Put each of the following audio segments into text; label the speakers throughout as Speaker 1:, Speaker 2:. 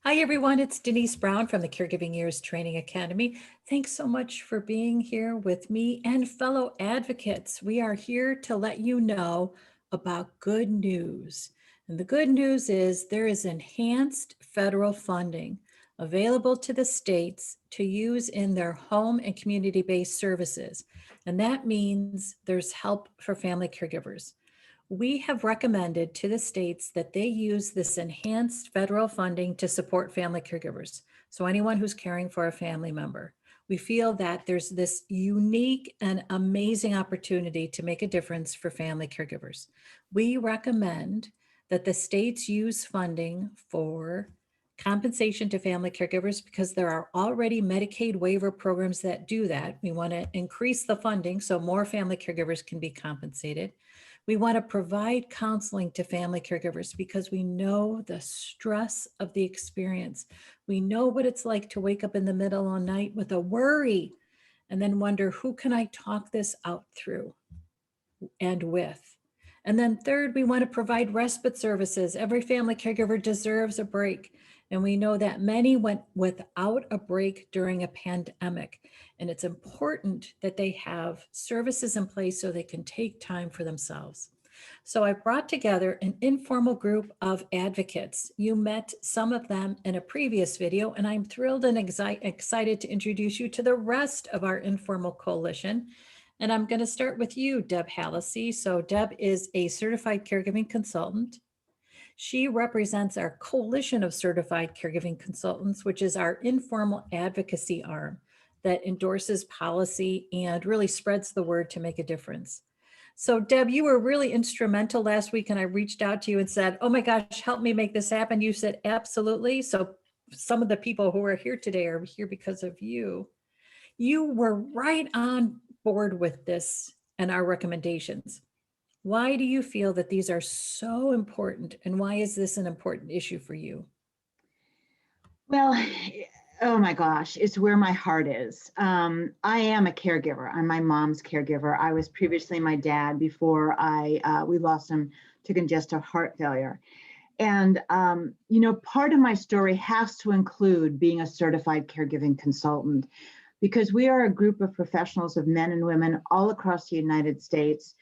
Speaker 1: Hi, everyone. It's Denise Brown from the Caregiving Years Training Academy. Thanks so much for being here with me and fellow advocates. We are here to let you know about good news. And the good news is there is enhanced federal funding available to the states to use in their home and community-based services. And that means there's help for family caregivers. We have recommended to the states that they use this enhanced federal funding to support family caregivers. So anyone who's caring for a family member. We feel that there's this unique and amazing opportunity to make a difference for family caregivers. We recommend that the states use funding for compensation to family caregivers because there are already Medicaid waiver programs that do that. We want to increase the funding so more family caregivers can be compensated. We want to provide counseling to family caregivers because we know the stress of the experience. We know what it's like to wake up in the middle of the night with a worry and then wonder, who can I talk this out through and with? And then third, we want to provide respite services. Every family caregiver deserves a break. And we know that many went without a break during a pandemic. And it's important that they have services in place so they can take time for themselves. So I brought together an informal group of advocates. You met some of them in a previous video, and I'm thrilled and excited to introduce you to the rest of our informal coalition. And I'm going to start with you, Deb Hallisey. So Deb is a certified caregiving consultant. She represents our coalition of certified caregiving consultants, which is our informal advocacy arm that endorses policy and really spreads the word to make a difference. So Deb, you were really instrumental last week, and I reached out to you and said, oh my gosh, help me make this happen. You said, absolutely. So some of the people who are here today are here because of you. You were right on board with this and our recommendations. Why do you feel that these are so important, and why is this an important issue for you?
Speaker 2: Well, oh my gosh, it's where my heart is. I am a caregiver. I'm my mom's caregiver. I was previously my dad before we lost him to congestive heart failure. And, part of my story has to include being a certified caregiving consultant, because we are a group of professionals of men and women all across the United States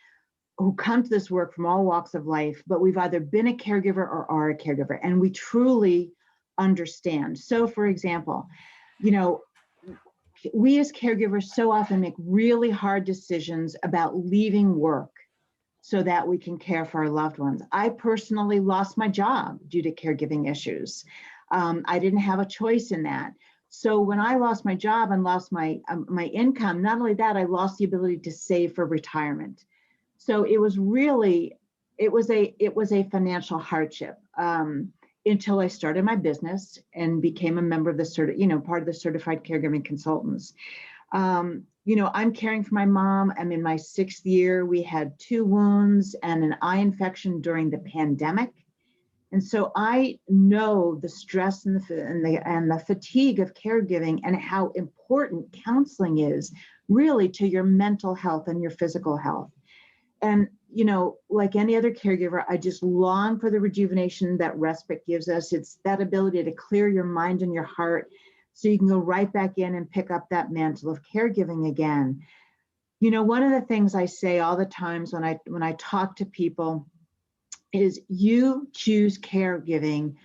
Speaker 2: who come to this work from all walks of life, but we've either been a caregiver or are a caregiver, and we truly understand. So for example, we as caregivers so often make really hard decisions about leaving work so that we can care for our loved ones. I personally lost my job due to caregiving issues. I didn't have a choice in that. So when I lost my job and lost my income, not only that, I lost the ability to save for retirement. So it was a financial hardship until I started my business and became a member of the part of the certified caregiving consultants. I'm caring for my mom. I'm in my 6th year. We had 2 wounds and an eye infection during the pandemic. And so I know the stress and the fatigue of caregiving and how important counseling is really to your mental health and your physical health. And, like any other caregiver, I just long for the rejuvenation that respite gives us. It's that ability to clear your mind and your heart so you can go right back in and pick up that mantle of caregiving again. One of the things I say all the times when I talk to people is you choose caregiving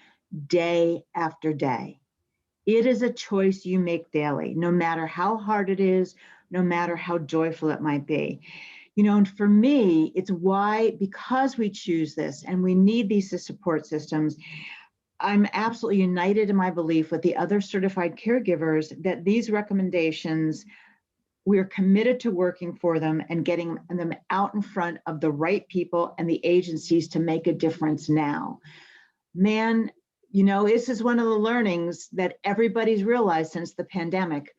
Speaker 2: day after day. It is a choice you make daily, no matter how hard it is, no matter how joyful it might be. And for me, it's because we choose this and we need these support systems, I'm absolutely united in my belief with the other certified caregivers that these recommendations, we're committed to working for them and getting them out in front of the right people and the agencies to make a difference now. Man, this is one of the learnings that everybody's realized since the pandemic.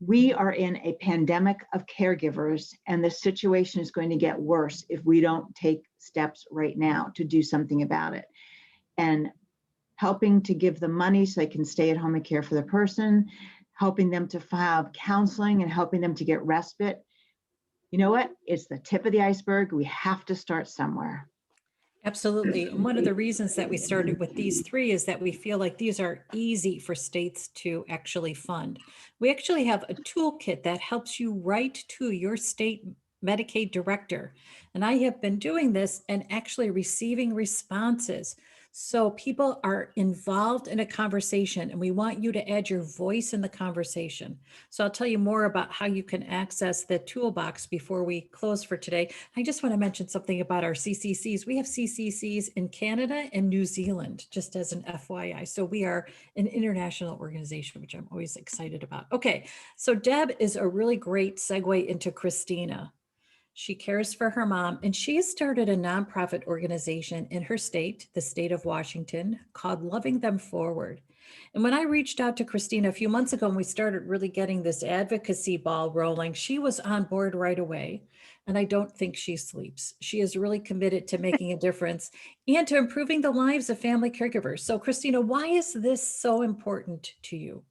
Speaker 2: We are in a pandemic of caregivers, and the situation is going to get worse if we don't take steps right now to do something about it. And helping to give them money so they can stay at home and care for the person, helping them to have counseling and helping them to get respite. You know what? It's the tip of the iceberg. We have to start somewhere.
Speaker 1: Absolutely. And one of the reasons that we started with these three is that we feel like these are easy for states to actually fund. We actually have a toolkit that helps you write to your state Medicaid director. And I have been doing this and actually receiving responses. So people are involved in a conversation, and we want you to add your voice in the conversation. So I'll tell you more about how you can access the toolbox before we close for today. I just want to mention something about our CCCs. We have CCCs in Canada and New Zealand, just as an FYI. So we are an international organization, which I'm always excited about. Okay, so Deb is a really great segue into Christina. She cares for her mom, and she has started a nonprofit organization in her state, the state of Washington, called Loving Them Forward. And when I reached out to Christina a few months ago and we started really getting this advocacy ball rolling, she was on board right away. And I don't think she sleeps. She is really committed to making a difference and to improving the lives of family caregivers. So, Christina, why is this so important to you?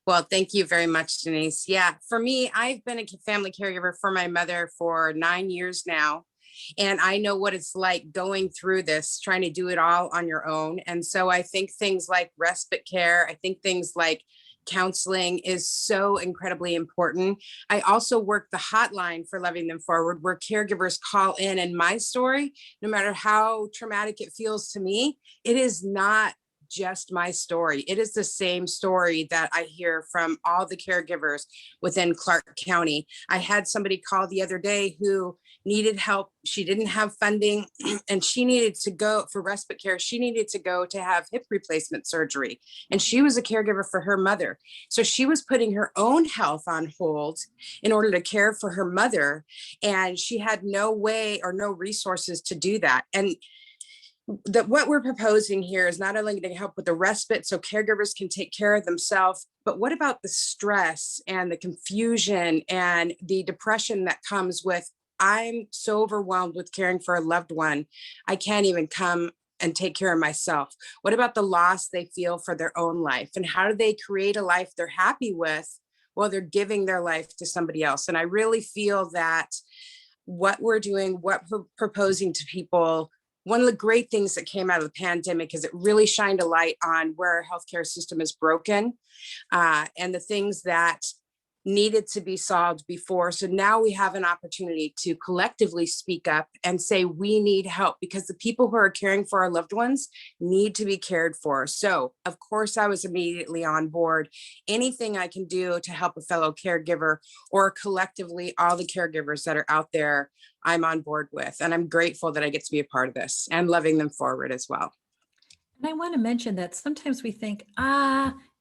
Speaker 3: Well, thank you very much, Denise. Yeah, for me, I've been a family caregiver for my mother for 9 years now. And I know what it's like going through this, trying to do it all on your own. And so I think things like respite care, I think things like counseling is so incredibly important. I also work the hotline for Loving Them Forward, where caregivers call in. And my story, no matter how traumatic it feels to me, it is not just my story. It is the same story that I hear from all the caregivers within Clark County. I had somebody call the other day who needed help. She didn't have funding and she needed to go for respite care. She needed to go to have hip replacement surgery. And she was a caregiver for her mother. So she was putting her own health on hold in order to care for her mother. And she had no way or no resources to do that. And what we're proposing here is not only to help with the respite so caregivers can take care of themselves, but what about the stress and the confusion and the depression that comes with, I'm so overwhelmed with caring for a loved one, I can't even come and take care of myself. What about the loss they feel for their own life? And how do they create a life they're happy with while they're giving their life to somebody else? And I really feel that what we're doing, what we're proposing to people, one of the great things that came out of the pandemic is it really shined a light on where our healthcare system is broken, and the things that needed to be solved before. So now we have an opportunity to collectively speak up and say we need help, because the people who are caring for our loved ones need to be cared for. So of course I was immediately on board. Anything I can do to help a fellow caregiver, or collectively all the caregivers that are out there, I'm on board with. And I'm grateful that I get to be a part of this and Loving Them Forward as well.
Speaker 1: And I want to mention that sometimes we think,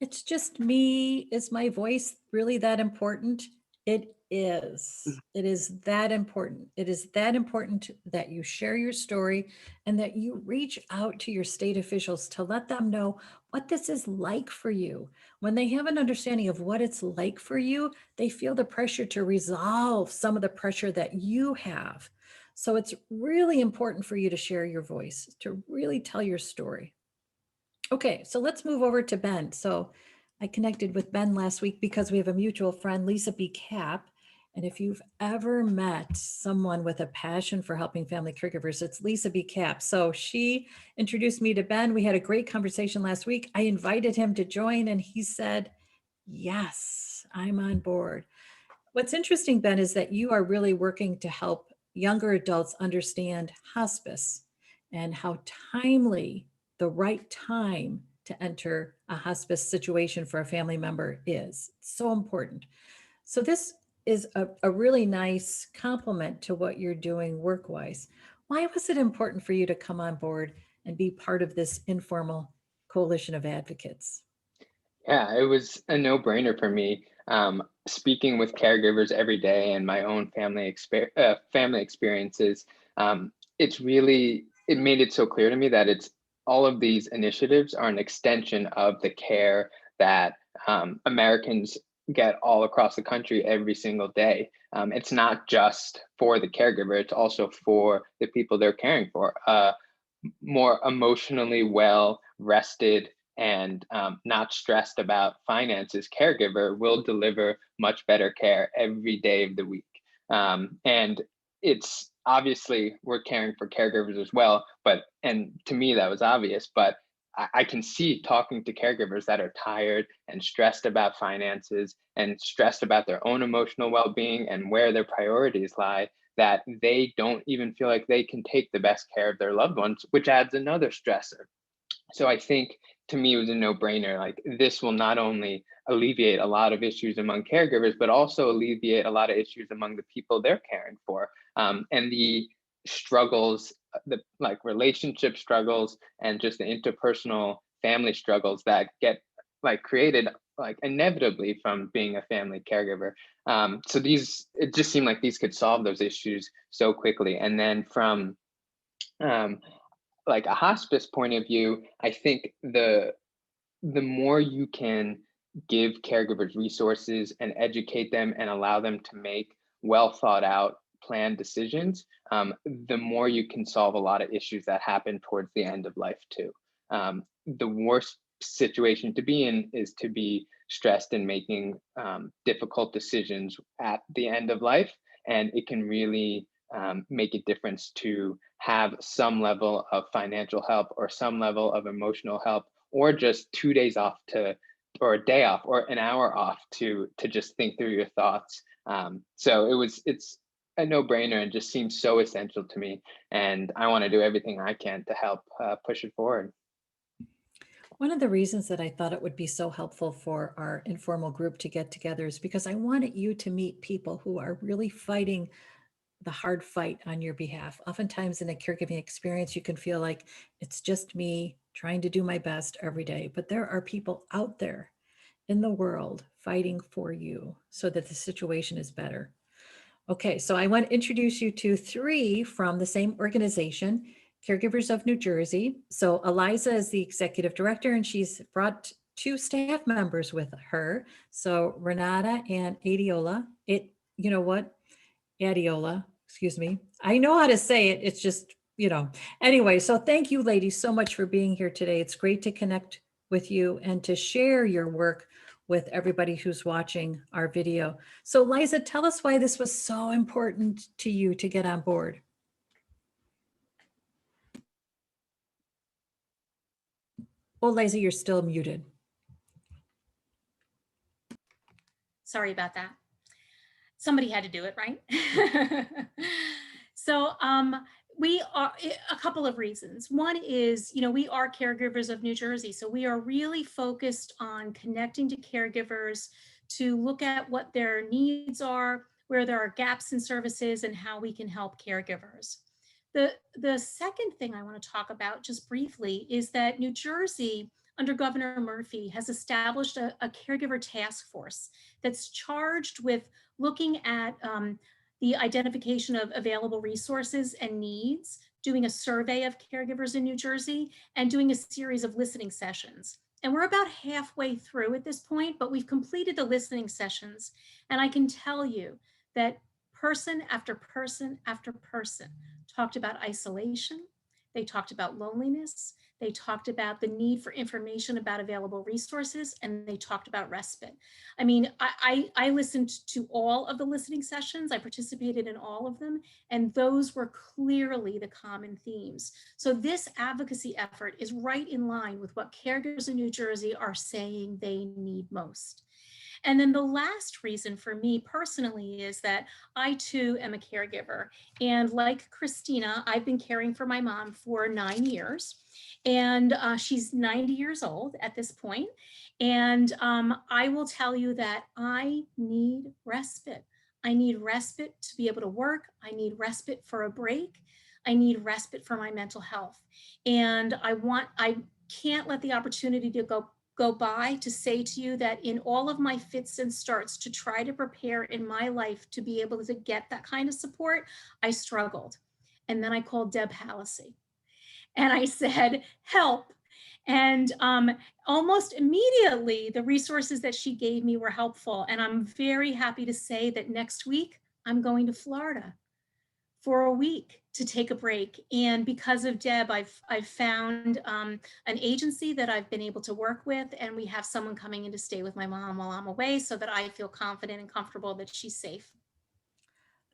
Speaker 1: it's just me. Is my voice really that important? It is. It is that important. It is that important that you share your story and that you reach out to your state officials to let them know what this is like for you. When they have an understanding of what it's like for you, they feel the pressure to resolve some of the pressure that you have. So it's really important for you to share your voice, to really tell your story. Okay, so let's move over to Ben. So I connected with Ben last week because we have a mutual friend, Lisa B. Cap. And if you've ever met someone with a passion for helping family caregivers, it's Lisa B. Cap. So she introduced me to Ben. We had a great conversation last week. I invited him to join and he said, yes, I'm on board. What's interesting, Ben, is that you are really working to help younger adults understand hospice and how timely the right time to enter a hospice situation for a family member is. It's so important. So this is a really nice complement to what you're doing work-wise. Why was it important for you to come on board and be part of this informal coalition of advocates?
Speaker 4: Yeah, it was a no-brainer for me. Speaking with caregivers every day and my own family experiences, it made it so clear to me that it's all of these initiatives are an extension of the care that Americans get all across the country every single day. It's not just for the caregiver; it's also for the people they're caring for. More emotionally well rested and not stressed about finances caregiver will deliver much better care every day of the week. And it's obviously we're caring for caregivers as well, and to me that was obvious, but I can see talking to caregivers that are tired and stressed about finances and stressed about their own emotional well-being and where their priorities lie, that they don't even feel like they can take the best care of their loved ones, which adds another stressor. So I think, to me, it was a no-brainer. Like, this will not only alleviate a lot of issues among caregivers, but also alleviate a lot of issues among the people they're caring for, and the struggles, the like relationship struggles and just the interpersonal family struggles that get like created like inevitably from being a family caregiver. So it just seemed like these could solve those issues so quickly. And then from um, like a hospice point of view, I think the more you can give caregivers resources and educate them and allow them to make well thought out planned decisions, the more you can solve a lot of issues that happen towards the end of life too. The worst situation to be in is to be stressed and making difficult decisions at the end of life, and it can really make a difference to have some level of financial help or some level of emotional help, or just 2 days off or a day off or an hour off to just think through your thoughts. So it's a no-brainer and just seems so essential to me. And I want to do everything I can to help push it forward.
Speaker 1: One of the reasons that I thought it would be so helpful for our informal group to get together is because I wanted you to meet people who are really fighting the hard fight on your behalf. Oftentimes in a caregiving experience, you can feel like it's just me trying to do my best every day, but there are people out there in the world fighting for you so that the situation is better. Okay, so I want to introduce you to three from the same organization, Caregivers of New Jersey. So Liza is the executive director, and she's brought two staff members with her. So Renata and Adeola. You know what? Adeola, excuse me. I know how to say it. It's just, Anyway, so thank you, ladies, so much for being here today. It's great to connect with you and to share your work with everybody who's watching our video. So Liza, tell us why this was so important to you to get on board. Oh, Liza, you're still muted.
Speaker 5: Sorry about that. Somebody had to do it, right? So we are a couple of reasons. One is, we are Caregivers of New Jersey. So we are really focused on connecting to caregivers to look at what their needs are, where there are gaps in services, and how we can help caregivers. The second thing I want to talk about just briefly is that New Jersey, under Governor Murphy, has established a caregiver task force that's charged with looking at the identification of available resources and needs, doing a survey of caregivers in New Jersey, and doing a series of listening sessions. And we're about halfway through at this point, but we've completed the listening sessions. And I can tell you that person after person after person talked about isolation. They talked about loneliness. They talked about the need for information about available resources, and they talked about respite. I mean, I listened to all of the listening sessions. I participated in all of them, and those were clearly the common themes. So this advocacy effort is right in line with what caregivers in New Jersey are saying they need most. And then the last reason for me personally is that I too am a caregiver. And like Christina, I've been caring for my mom for 9 years. And she's 90 years old at this point. And I will tell you that I need respite. I need respite to be able to work. I need respite for a break. I need respite for my mental health. And I can't let the opportunity to go by to say to you that in all of my fits and starts to try to prepare in my life to be able to get that kind of support, I struggled. And then I called Deb Hallisey and I said, help. And almost immediately, the resources that she gave me were helpful. And I'm very happy to say that next week, I'm going to Florida for a week to take a break. And because of Deb, I've found an agency that I've been able to work with, and we have someone coming in to stay with my mom while I'm away so that I feel confident and comfortable that she's safe.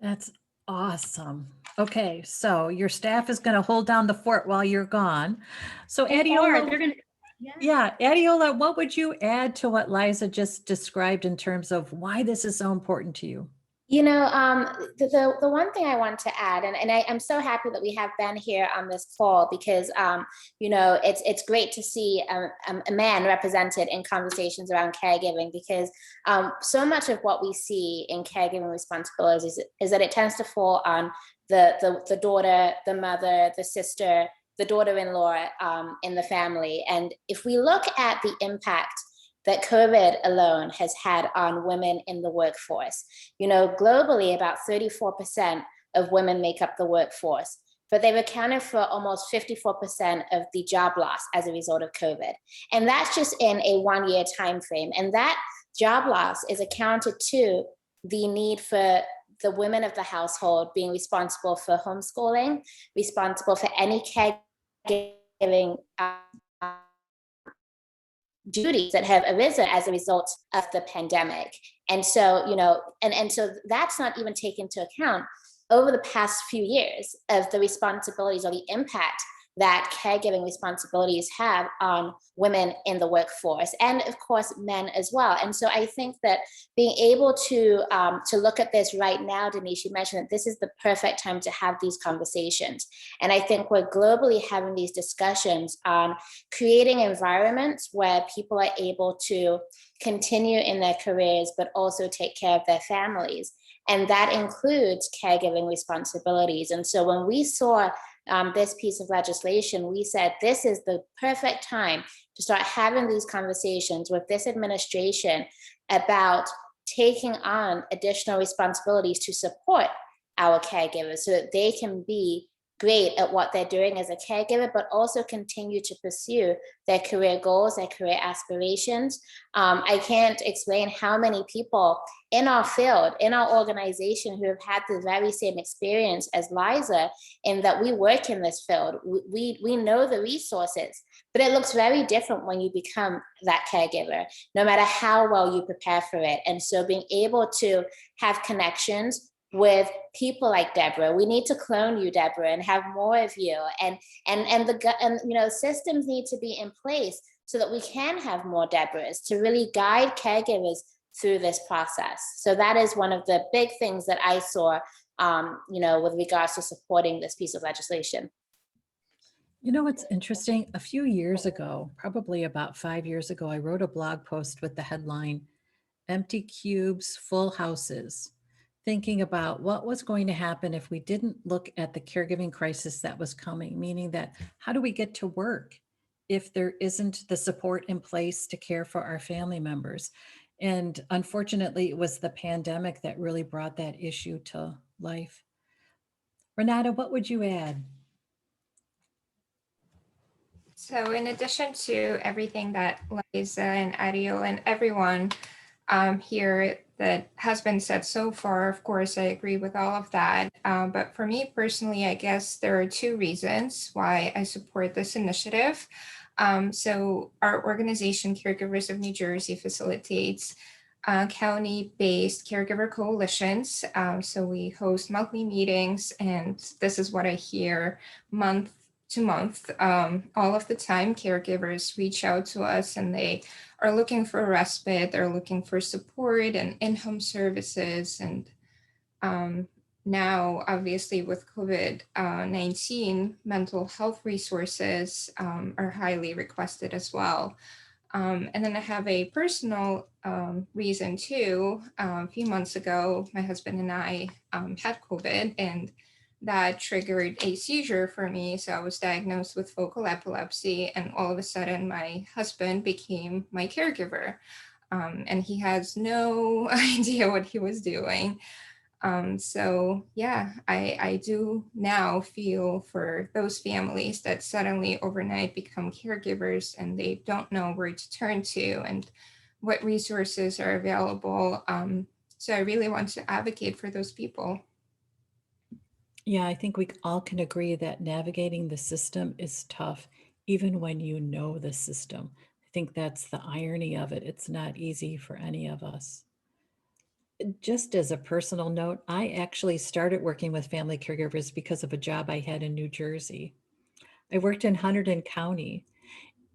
Speaker 1: That's Awesome. Okay, so your staff is going to hold down the fort while you're gone. So
Speaker 5: They are,
Speaker 1: Adeola,
Speaker 5: they're gonna,
Speaker 1: yeah, Adeola, what would you add to what Liza just described in terms of why this is so important to you?
Speaker 6: You know, the one thing I want to add, and I'm so happy that we have Ben here on this call because, you know, it's great to see a man represented in conversations around caregiving because so much of what we see in caregiving responsibilities is that it tends to fall on the daughter, the mother, the sister, the daughter-in-law in the family. And if we look at the impact that COVID alone has had on women in the workforce. You know, globally, about 34% of women make up the workforce, but they've accounted for almost 54% of the job loss as a result of COVID. And that's just in a 1-year time frame. And that job loss is accounted to the need for the women of the household being responsible for homeschooling, responsible for any caregiving duties that have arisen as a result of the pandemic. And so, you know, and so that's not even taken into account over the past few years of the responsibilities or the impact that caregiving responsibilities have on women in the workforce, and of course men as well. And so I think that being able to look at this right now, Denise, you mentioned that this is the perfect time to have these conversations. And I think we're globally having these discussions on creating environments where people are able to continue in their careers, but also take care of their families. And that includes caregiving responsibilities. And so when we saw this piece of legislation, we said this is the perfect time to start having these conversations with this administration about taking on additional responsibilities to support our caregivers so that they can be great at what they're doing as a caregiver, but also continue to pursue their career goals, their career aspirations. I can't explain how many people in our field, in our organization who have had the very same experience as Liza in that we work in this field. We know the resources, but it looks very different when you become that caregiver, no matter how well you prepare for it. And so being able to have connections with people like Deborah, we need to clone you, Deborah, and have more of you. And you know, systems need to be in place so that we can have more Deborahs to really guide caregivers through this process. So that is one of the big things that I saw, you know, with regards to supporting this piece of legislation.
Speaker 1: You know what's interesting? A few years ago, probably about 5 years ago, I wrote a blog post with the headline, "Empty Cubes, Full Houses," thinking about what was going to happen if we didn't look at the caregiving crisis that was coming, meaning that how do we get to work if there isn't the support in place to care for our family members? And unfortunately, it was the pandemic that really brought that issue to life. Renata, what would you add?
Speaker 7: So in addition to everything that Liza and Adeola and everyone here that has been said so far, of course, I agree with all of that. But for me personally, I guess there are two reasons why I support this initiative. So our organization, Caregivers of New Jersey, facilitates county-based caregiver coalitions. So we host monthly meetings, and this is what I hear month to month. All of the time, caregivers reach out to us and they are looking for respite, they're looking for support and in-home services. And now, obviously, with COVID-19, mental health resources are highly requested as well. And then I have a personal reason too. A few months ago, my husband and I had COVID, and that triggered a seizure for me. So I was diagnosed with focal epilepsy, and all of a sudden my husband became my caregiver. And he has no idea what he was doing. So yeah, I do now feel for those families that suddenly overnight become caregivers and they don't know where to turn to and what resources are available. So I really want to advocate for those people.
Speaker 1: Yeah, I think we all can agree that navigating the system is tough, even when you know the system. I think that's the irony of it. It's not easy for any of us. Just as a personal note, I actually started working with family caregivers because of a job I had in New Jersey. I worked in Hunterdon County.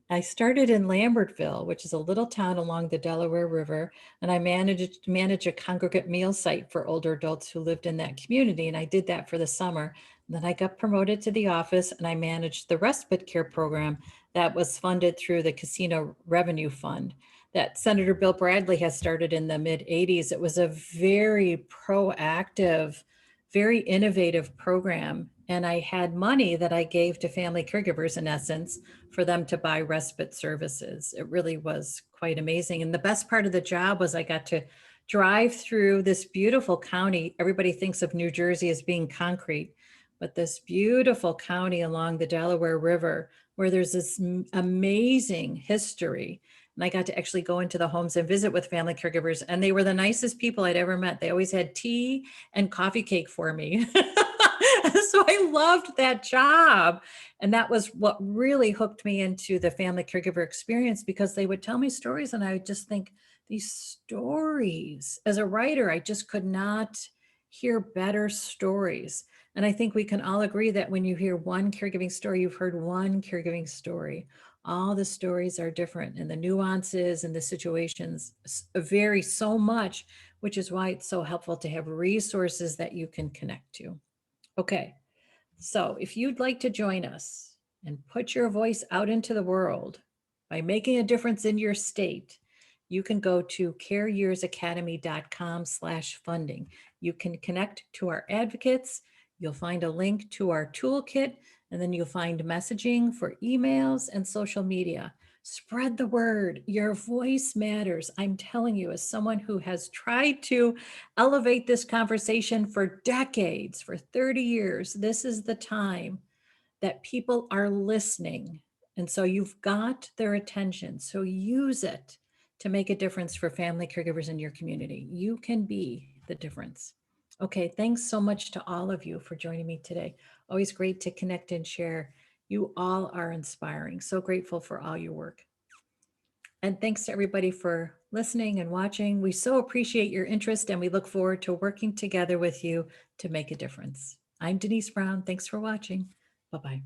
Speaker 1: I started in Lambertville, which is a little town along the Delaware River, and I managed a congregate meal site for older adults who lived in that community, and I did that for the summer. And then I got promoted to the office, and I managed the respite care program that was funded through the Casino Revenue Fund that Senator Bill Bradley has started in the mid-'80s. It was a very proactive, very innovative program, and I had money that I gave to family caregivers, in essence, for them to buy respite services. It really was quite amazing. And the best part of the job was I got to drive through this beautiful county. Everybody thinks of New Jersey as being concrete, but this beautiful county along the Delaware River where there's this amazing history. And I got to actually go into the homes and visit with family caregivers, and they were the nicest people I'd ever met. They always had tea and coffee cake for me. So I loved that job. And that was what really hooked me into the family caregiver experience, because they would tell me stories and I would just think, these stories, as a writer, I just could not hear better stories. And I think we can all agree that when you hear one caregiving story, you've heard one caregiving story. All the stories are different, and the nuances and the situations vary so much, which is why it's so helpful to have resources that you can connect to. Okay, so if you'd like to join us and put your voice out into the world by making a difference in your state, you can go to careyearsacademy.com/funding. You can connect to our advocates. You'll find a link to our toolkit, and then you'll find messaging for emails and social media. Spread the word. Your voice matters. I'm telling you, as someone who has tried to elevate this conversation for decades, for 30 years, this is the time that people are listening. And so you've got their attention. So use it to make a difference for family caregivers in your community. You can be the difference. Okay, thanks so much to all of you for joining me today. Always great to connect and share. You all are inspiring. So grateful for all your work. And thanks to everybody for listening and watching. We so appreciate your interest, and we look forward to working together with you to make a difference. I'm Denise Brown. Thanks for watching. Bye-bye.